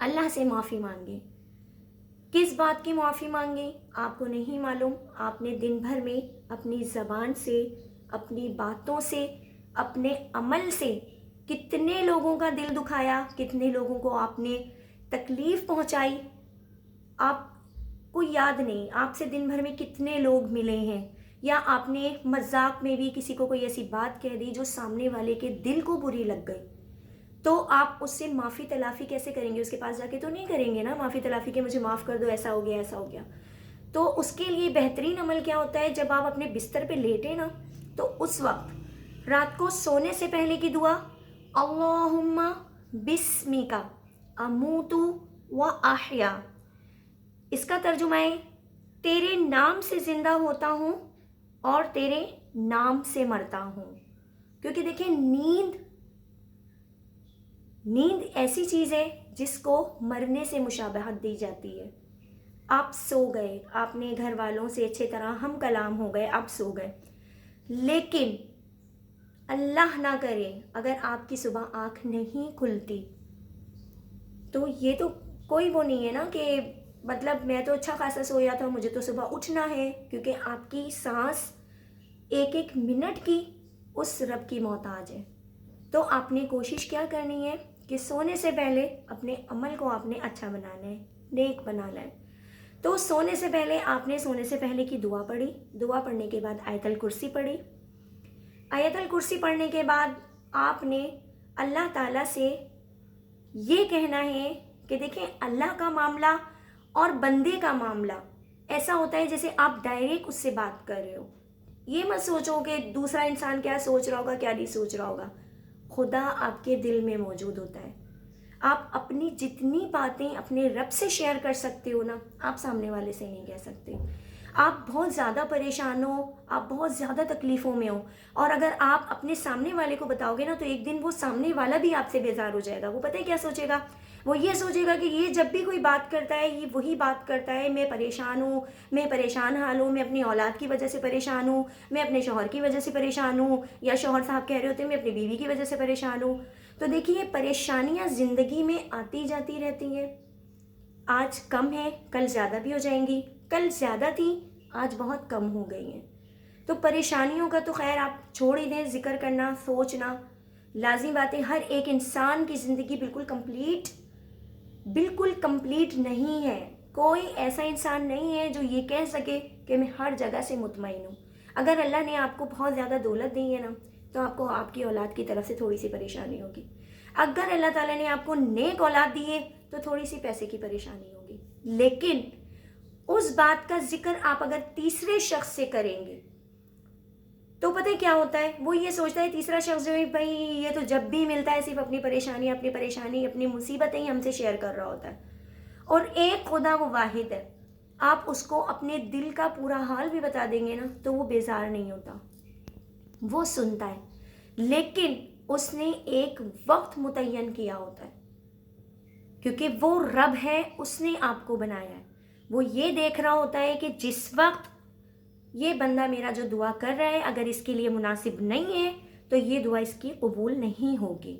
اللہ سے معافی مانگیں. کس بات کی معافی مانگیں؟ آپ کو نہیں معلوم. آپ نے دن بھر میں اپنی زبان سے، اپنی باتوں سے، اپنے عمل سے کتنے لوگوں کا دل دکھایا، کتنے لوگوں کو آپ نے تکلیف پہنچائی. آپ کو یاد نہیں آپ سے دن بھر میں کتنے لوگ ملے ہیں، یا آپ نے مذاق میں بھی کسی کو کوئی ایسی بات کہہ دی جو سامنے والے کے دل کو بری لگ گئی. تو آپ اس سے معافی تلافی کیسے کریں گے؟ اس کے پاس جا کے تو نہیں کریں گے نا معافی تلافی کہ مجھے معاف کر دو، ایسا ہو گیا ایسا ہو گیا. تو اس کے لیے بہترین عمل کیا ہوتا ہے؟ جب آپ اپنے بستر پہ لیٹیں نا، تو اس وقت رات کو سونے سے پہلے کی دعا، اللہم بسمکا اموت و احیا. اس کا ترجمہ ہے تیرے نام سے زندہ ہوتا ہوں اور تیرے نام سے مرتا ہوں. کیونکہ دیکھیں نیند ایسی چیز ہے جس کو مرنے سے مشابہت دی جاتی ہے. آپ سو گئے، آپ نے گھر والوں سے اچھی طرح ہم کلام ہو گئے، آپ سو گئے، لیکن اللہ نہ کرے اگر آپ کی صبح آنکھ نہیں کھلتی تو یہ تو کوئی وہ نہیں ہے نا کہ مطلب میں تو اچھا خاصا سویا تھا، مجھے تو صبح اٹھنا ہے. کیونکہ آپ کی سانس ایک ایک منٹ کی اس رب کی محتاج ہے. تو آپ نے کوشش کیا کرنی ہے کہ سونے سے پہلے اپنے عمل کو آپ نے اچھا بنانا ہے، نیک بنانا ہے. تو سونے سے پہلے آپ نے سونے سے پہلے کی دعا پڑھی. دعا پڑھنے کے بعد آیت الکرسی پڑھی. آیت الکرسی پڑھنے کے بعد آپ نے اللہ تعالیٰ سے یہ کہنا ہے کہ دیکھیں اللہ کا معاملہ اور بندے کا معاملہ ایسا ہوتا ہے جیسے آپ ڈائریکٹ اس سے بات کر رہے ہو. یہ مت سوچو کہ دوسرا انسان کیا سوچ رہا ہوگا کیا نہیں سوچ رہا ہوگا. خدا آپ کے دل میں موجود ہوتا ہے. آپ اپنی جتنی باتیں اپنے رب سے شیئر کر سکتے ہو نا، آپ سامنے والے سے نہیں کہہ سکتے. آپ بہت زیادہ پریشان ہو، آپ بہت زیادہ تکلیفوں میں ہو، اور اگر آپ اپنے سامنے والے کو بتاؤ گے نا تو ایک دن وہ سامنے والا بھی آپ سے بیزار ہو جائے گا. وہ پتہ ہے کیا سوچے گا؟ وہ یہ سوچے گا کہ یہ جب بھی کوئی بات کرتا ہے یہ وہی بات کرتا ہے، میں پریشان ہوں، میں پریشان حال ہوں، میں اپنی اولاد کی وجہ سے پریشان ہوں، میں اپنے شوہر کی وجہ سے پریشان ہوں، یا شوہر صاحب کہہ رہے ہوتے ہیں میں اپنی بیوی کی وجہ سے پریشان ہوں. تو دیکھیے پریشانیاں زندگی میں آتی جاتی رہتی ہیں. آج کم ہے کل زیادہ بھی ہو جائیں گی، کل زیادہ تھی آج بہت کم ہو گئی ہیں. تو پریشانیوں کا تو خیر آپ چھوڑ ہی دیں ذکر کرنا، سوچنا. لازم بات ہے ہر ایک انسان کی زندگی بالکل کمپلیٹ نہیں ہے. کوئی ایسا انسان نہیں ہے جو یہ کہہ سکے کہ میں ہر جگہ سے مطمئن ہوں. اگر اللہ نے آپ کو بہت زیادہ دولت دی ہے نا تو آپ کو آپ کی اولاد کی طرف سے تھوڑی سی پریشانی ہوگی. اگر اللہ تعالیٰ نے آپ کو نیک اولاد دی ہے تو تھوڑی سی پیسے کی پریشانی ہوگی. لیکن اس بات کا ذکر آپ اگر تیسرے شخص سے کریں گے تو پتہ کیا ہوتا ہے؟ وہ یہ سوچتا ہے تیسرا شخص جو ہے بھائی یہ تو جب بھی ملتا ہے صرف اپنی پریشانی اپنی مصیبتیں ہی ہم سے شیئر کر رہا ہوتا ہے. اور ایک خدا وہ واحد ہے. آپ اس کو اپنے دل کا پورا حال بھی بتا دیں گے نا تو وہ بیزار نہیں ہوتا، وہ سنتا ہے. لیکن اس نے ایک وقت متعین کیا ہوتا ہے کیونکہ وہ رب ہے، اس نے آپ کو بنایا ہے. وہ یہ دیکھ رہا ہوتا ہے کہ جس وقت یہ بندہ میرا جو دعا کر رہا ہے اگر اس کے لیے مناسب نہیں ہے تو یہ دعا اس کی قبول نہیں ہوگی.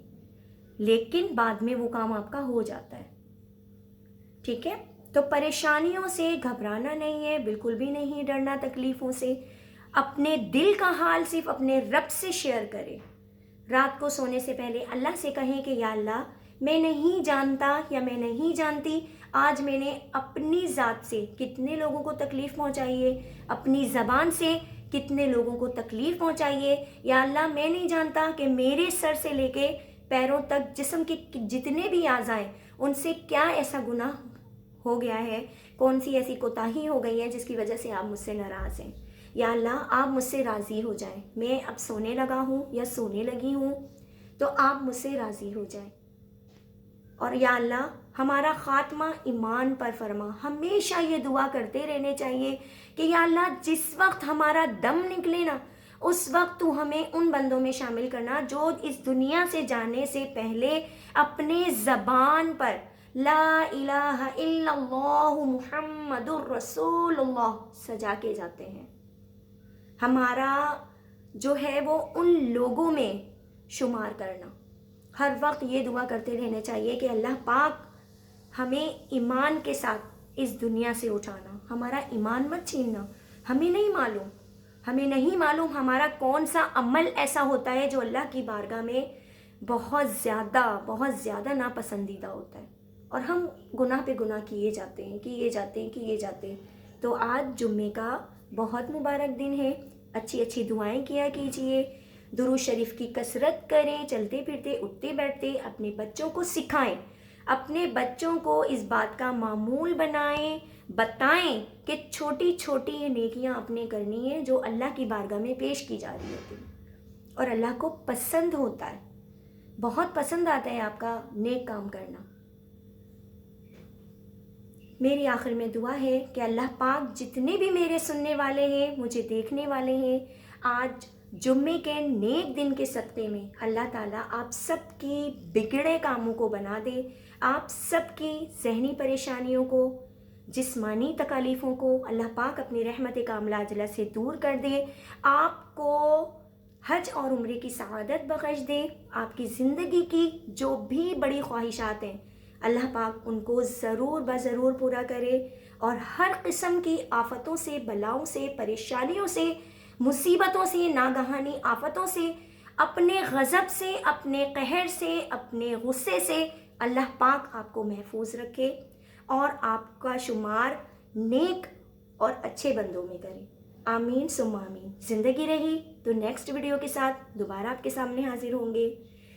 لیکن بعد میں وہ کام آپ کا ہو جاتا ہے. ٹھیک ہے؟ تو پریشانیوں سے گھبرانا نہیں ہے، بالکل بھی نہیں ڈرنا تکلیفوں سے. اپنے دل کا حال صرف اپنے رب سے شیئر کریں. رات کو سونے سے پہلے اللہ سے کہیں کہ یا اللہ میں نہیں جانتا یا میں نہیں جانتی آج میں نے اپنی ذات سے کتنے لوگوں کو تکلیف پہنچائی ہے، اپنی زبان سے کتنے لوگوں کو تکلیف پہنچائی ہے. یا اللہ میں نہیں جانتا کہ میرے سر سے لے کے پیروں تک جسم کے جتنے بھی اعضاء ہیں ان سے کیا ایسا گناہ ہو گیا ہے، کون سی ایسی کوتاہی ہو گئی ہے جس کی وجہ سے آپ مجھ سے ناراض ہیں. یا اللہ آپ مجھ سے راضی ہو جائیں. میں اب سونے لگا ہوں یا سونے لگی ہوں تو آپ مجھ سے راضی ہو جائیں. اور یا اللہ ہمارا خاتمہ ایمان پر فرما. ہمیشہ یہ دعا کرتے رہنے چاہیے کہ یا اللہ جس وقت ہمارا دم نکلے نا اس وقت تو ہمیں ان بندوں میں شامل کرنا جو اس دنیا سے جانے سے پہلے اپنے زبان پر لا الہ الا اللہ محمد الرسول اللہ سجا کے جاتے ہیں. ہمارا جو ہے وہ ان لوگوں میں شمار کرنا. ہر وقت یہ دعا کرتے رہنا چاہیے کہ اللہ پاک ہمیں ایمان کے ساتھ اس دنیا سے اٹھانا، ہمارا ایمان مت چھیننا. ہمیں نہیں معلوم ہمارا کون سا عمل ایسا ہوتا ہے جو اللہ کی بارگاہ میں بہت زیادہ ناپسندیدہ ہوتا ہے، اور ہم گناہ پہ گناہ کیے جاتے ہیں. تو آج جمعے کا بہت مبارک دن ہے. اچھی دعائیں کیا کیجئے، درود شریف کی کثرت کریں، چلتے پھرتے اٹھتے بیٹھتے اپنے بچوں کو سکھائیں، اپنے بچوں کو اس بات کا معمول بنائیں، بتائیں کہ چھوٹی چھوٹی یہ نیکیاں اپنے کرنی ہے جو اللہ کی بارگاہ میں پیش کی جا رہی ہوتی ہیں، اور اللہ کو پسند ہوتا ہے، بہت پسند آتا ہے آپ کا نیک کام کرنا. میری آخر میں دعا ہے کہ اللہ پاک جتنے بھی میرے سننے والے ہیں، مجھے دیکھنے والے ہیں، آج جمعے کے نیک دن کے صدقے میں اللہ تعالیٰ آپ سب کی بگڑے کاموں کو بنا دے، آپ سب کی ذہنی پریشانیوں کو، جسمانی تکالیفوں کو اللہ پاک اپنی رحمت کاملہ عاجلہ سے دور کر دے، آپ کو حج اور عمرے کی سعادت بخش دے، آپ کی زندگی کی جو بھی بڑی خواہشات ہیں اللہ پاک ان کو ضرور پورا کرے، اور ہر قسم کی آفتوں سے، بلاؤں سے، پریشانیوں سے، مصیبتوں سے، ناگہانی آفتوں سے، اپنے غضب سے، اپنے قہر سے، اپنے غصے سے اللہ پاک آپ کو محفوظ رکھے اور آپ کا شمار نیک اور اچھے بندوں میں کرے. آمین ثم آمین. زندگی رہی تو نیکسٹ ویڈیو کے ساتھ دوبارہ آپ کے سامنے حاضر ہوں گے.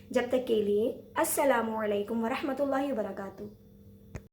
جب تک کے لیے السلام علیکم ورحمۃ اللہ وبرکاتہ.